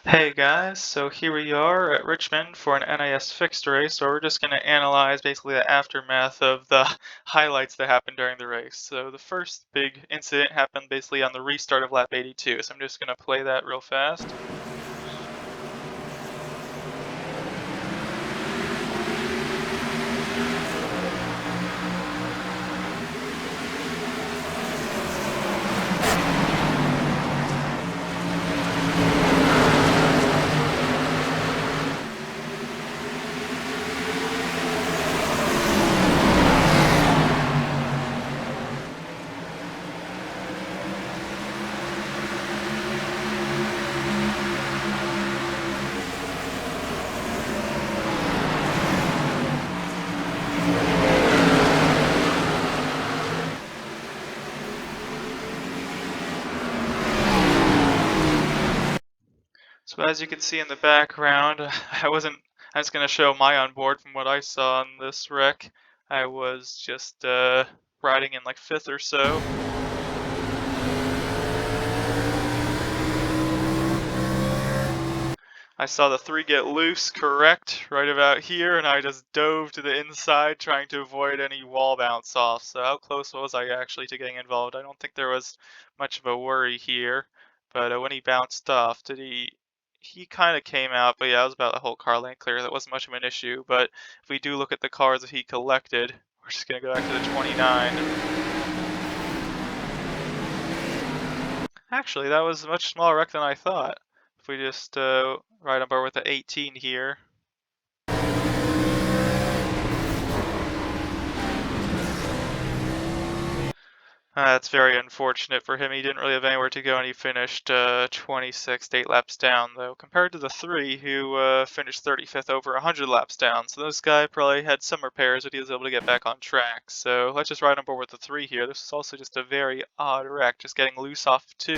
Hey guys, so here we are at Richmond for an NiS fixed race, where we're just going to analyze basically the aftermath of the highlights that happened during the race. So the first big incident happened basically on the restart of lap 82, so I'm just going to play that real fast. So as you can see in the background, I was going to show my onboard from what I saw in this wreck. I was just riding in like 5th or so. I saw the 3 get loose correct right about here, and I just dove to the inside trying to avoid any wall bounce off. So how close was I actually to getting involved? I don't think there was much of a worry here, but when he bounced off, he kind of came out, but yeah, it was about the whole car lane clear. That wasn't much of an issue, but if we do look at the cars that he collected, we're just going to go back to the 29. Actually, that was a much smaller wreck than I thought. If we just ride on board with the 18 here. That's very unfortunate for him. He didn't really have anywhere to go, and he finished 26th, 8 laps down, though, compared to the 3 who finished 35th over 100 laps down. So this guy probably had some repairs, but he was able to get back on track. So let's just ride on board with the 3 here. This is also just a very odd wreck, just getting loose off 2.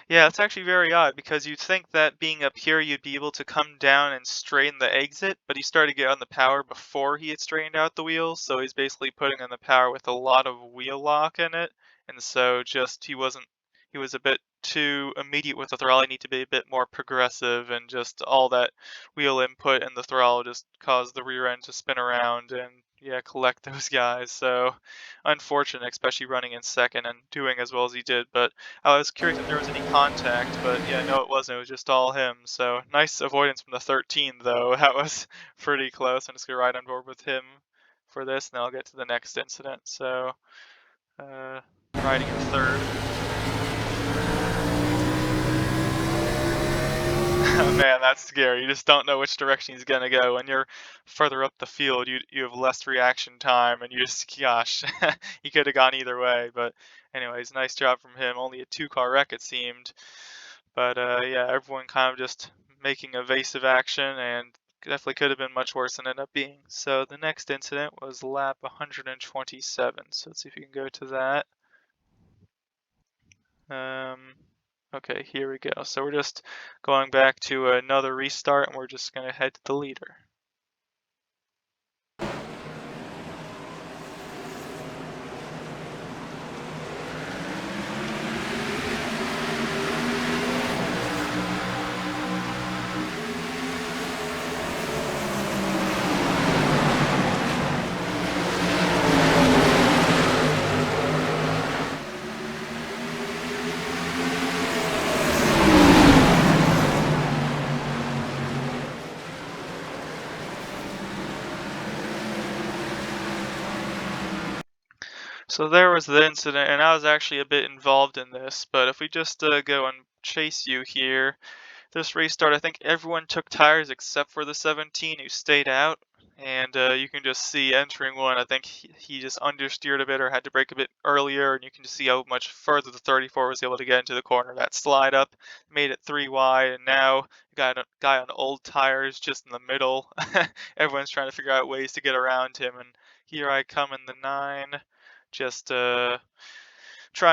Yeah, it's actually very odd because you'd think that being up here you'd be able to come down and straighten the exit, but he started to get on the power before he had straightened out the wheels, so he's basically putting in the power with a lot of wheel lock in it, and so just he was a bit too immediate with the throttle. He need to be a bit more progressive, and just all that wheel input and the throttle just caused the rear end to spin around and yeah, collect those guys. So unfortunate, especially running in second and doing as well as he did, but I was curious if there was any contact, but yeah, no, it wasn't. It was just all him. So nice avoidance from the 13, though. That was pretty close. I'm just gonna ride on board with him for this, and then I'll get to the next incident. So, uh, riding in third. Man, that's scary. You just don't know which direction he's gonna go. When you're further up the field, you have less reaction time, and you just, gosh, he could have gone either way. But anyways, nice job from him. Only a 2-car wreck, it seemed. But yeah, everyone kind of just making evasive action, and definitely could have been much worse than it ended up being. So the next incident was lap 127. So let's see if we can go to that. Okay, here we go. So we're just going back to another restart, and we're just going to head to the leader. So there was the incident, and I was actually a bit involved in this, but if we just go and chase you here, this restart, I think everyone took tires except for the 17 who stayed out, and you can just see entering one, I think he just understeered a bit or had to brake a bit earlier, and you can just see how much further the 34 was able to get into the corner. That slide up made it 3 wide, and now you got a guy on old tires just in the middle. Everyone's trying to figure out ways to get around him, and here I come in the 9, just trying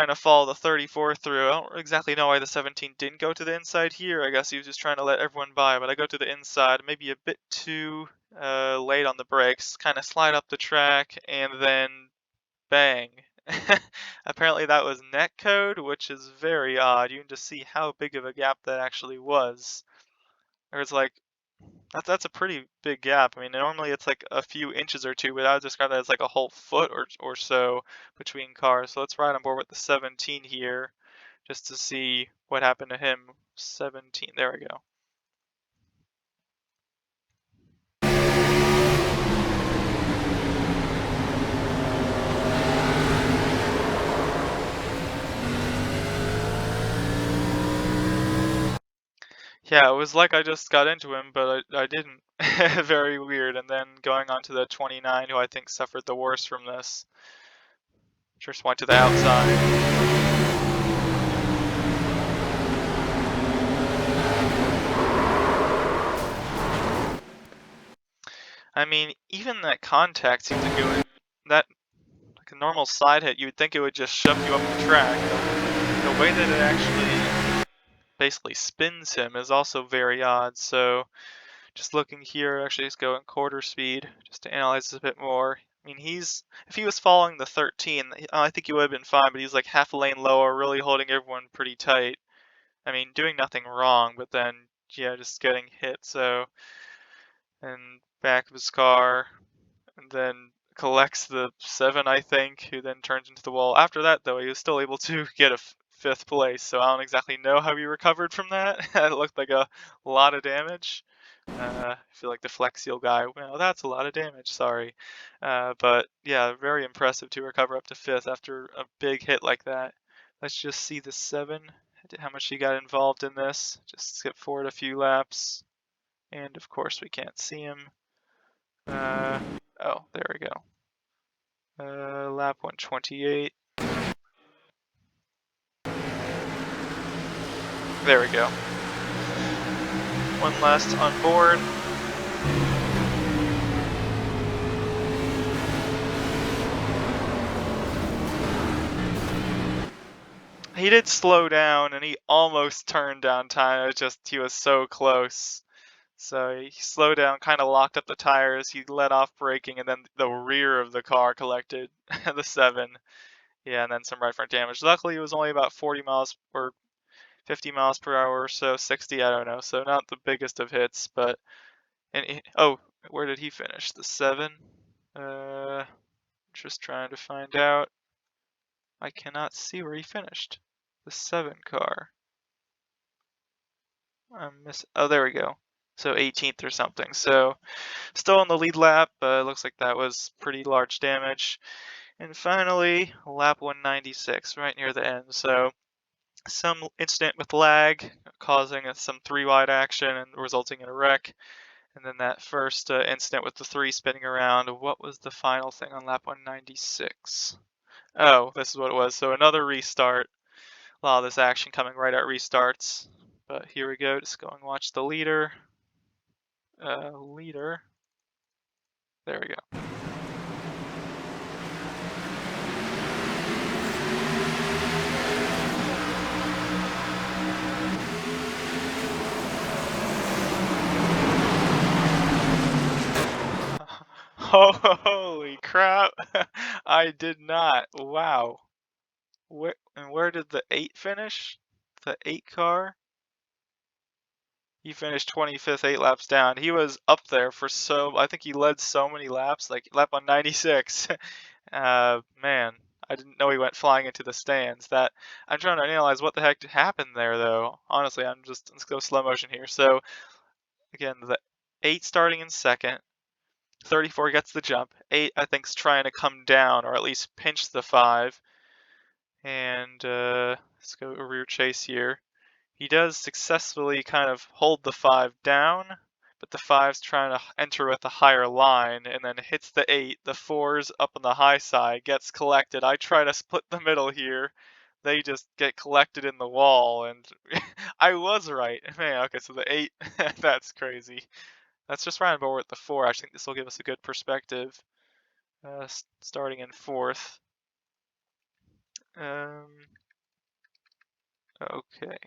to follow the 34 through. I don't exactly know why the 17 didn't go to the inside here. I guess he was just trying to let everyone by, but I go to the inside, maybe a bit too late on the brakes, kind of slide up the track, and then bang. Apparently that was netcode, which is very odd. You can just see how big of a gap that actually was. There's like, that's a pretty big gap. I mean, normally it's like a few inches or two, but I would describe that as like a whole foot or so between cars. So let's ride on board with the 17 here, just to see what happened to him. 17, there we go. Yeah, it was like I just got into him, but I didn't. Very weird. And then going on to the 29, who I think suffered the worst from this. Just went to the outside. I mean, even that contact seemed to go in, that, like a normal side hit, you would think it would just shove you up the track. The way that it actually basically spins him is also very odd. So just looking here, actually just go in quarter speed just to analyze this a bit more. I mean, if he was following the 13, I think he would have been fine, but he's like half a lane lower, really holding everyone pretty tight. I mean, doing nothing wrong, but then, yeah, just getting hit. So, and back of his car, and then collects the 7, I think, who then turns into the wall. After that, though, he was still able to get a 5th place, so I don't exactly know how he recovered from that. It looked like a lot of damage. I feel like the Flex Seal guy, well, that's a lot of damage, sorry. But yeah, very impressive to recover up to 5th after a big hit like that. Let's just see the 7, how much he got involved in this. Just skip forward a few laps. And of course we can't see him. Oh, there we go. Lap 128. There we go. One last on board. He did slow down and he almost turned down time. It was just, he was so close. So he slowed down, kind of locked up the tires. He let off braking, and then the rear of the car collected the 7. Yeah, and then some right front damage. Luckily, it was only about 40 miles or 50 miles per hour or so, 60, I don't know. So not the biggest of hits, but oh, where did he finish? The 7? Just trying to find out. I cannot see where he finished. The 7 car. Oh, there we go. So 18th or something. So still in the lead lap, but it looks like that was pretty large damage. And finally, lap 196, right near the end. So some incident with lag causing some 3-wide action and resulting in a wreck. And then that first incident with the 3 spinning around. What was the final thing on lap 196? Oh, this is what it was. So another restart. A lot of this action coming right at restarts. But here we go. Just go and watch the leader. Leader. There we go. Holy crap! I did not. Wow. Where did the 8 finish? The 8 car? He finished 25th, 8 laps down. He was up there for I think he led so many laps, like lap 196. Man, I didn't know he went flying into the stands. I'm trying to analyze what the heck happened there, though. Honestly, let's go slow motion here. So, again, the 8 starting in second. 34 gets the jump. 8, I think, is trying to come down, or at least pinch the 5. And let's go rear chase here. He does successfully kind of hold the 5 down, but the 5's trying to enter with a higher line and then hits the 8. The 4's up on the high side, gets collected. I try to split the middle here. They just get collected in the wall, and I was right. Man, okay, so the 8, that's crazy. Let's just run over with the 4. I think this will give us a good perspective. Starting in 4th. Okay.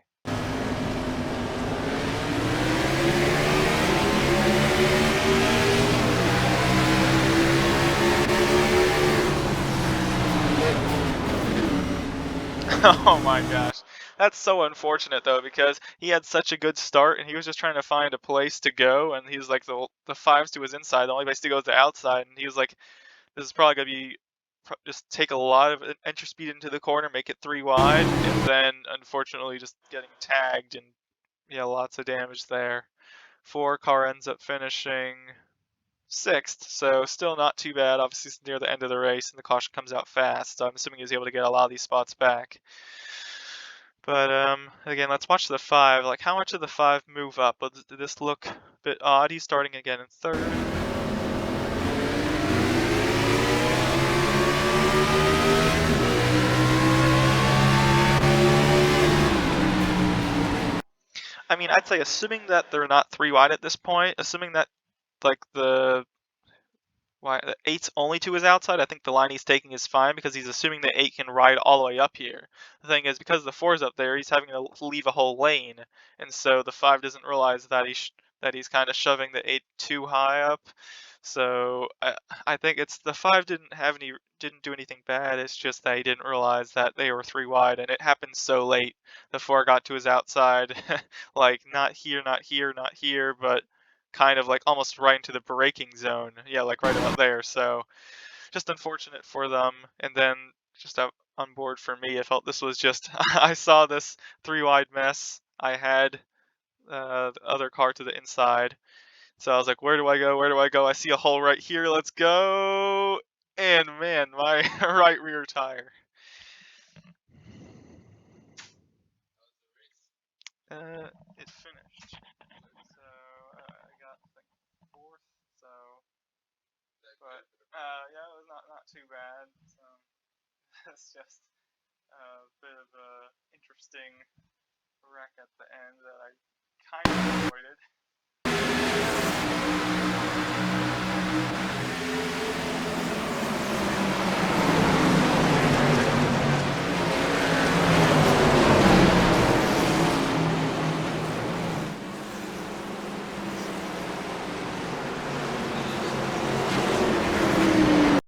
Oh my gosh. That's so unfortunate though, because he had such a good start and he was just trying to find a place to go, and he was like the fives to his inside, the only place to go is the outside, and he was like, this is probably gonna be just take a lot of entry speed into the corner, make it 3 wide, and then unfortunately just getting tagged, and yeah, lots of damage there. 4 car ends up finishing 6th, so still not too bad. Obviously, it's near the end of the race, and the caution comes out fast, so I'm assuming he was able to get a lot of these spots back. But again, let's watch the 5. Like, how much did the 5 move up? Did this look a bit odd? He's starting again in 3rd. I mean, I'd say assuming that they're not 3 wide at this point, assuming that like the 8's only to his outside, I think the line he's taking is fine because he's assuming the 8 can ride all the way up here. The thing is, because the 4's up there, he's having to leave a whole lane, and so the 5 doesn't realize that he's kind of shoving the 8 too high up. So I think it's the 5 didn't do anything bad. It's just that he didn't realize that they were 3 wide, and it happened so late. The 4 got to his outside, like not here, not here, not here, but kind of like almost right into the braking zone. Yeah, like right about there. So just unfortunate for them. And then just out on board for me, I felt this was just I saw this 3 wide mess. I had the other car to the inside. So I was like, where do I go? Where do I go? I see a hole right here. Let's go. And man, my right rear tire. It finished. So I got like 4th. So, but yeah, it was not too bad. So it's just a bit of a interesting wreck at the end that I kind of avoided.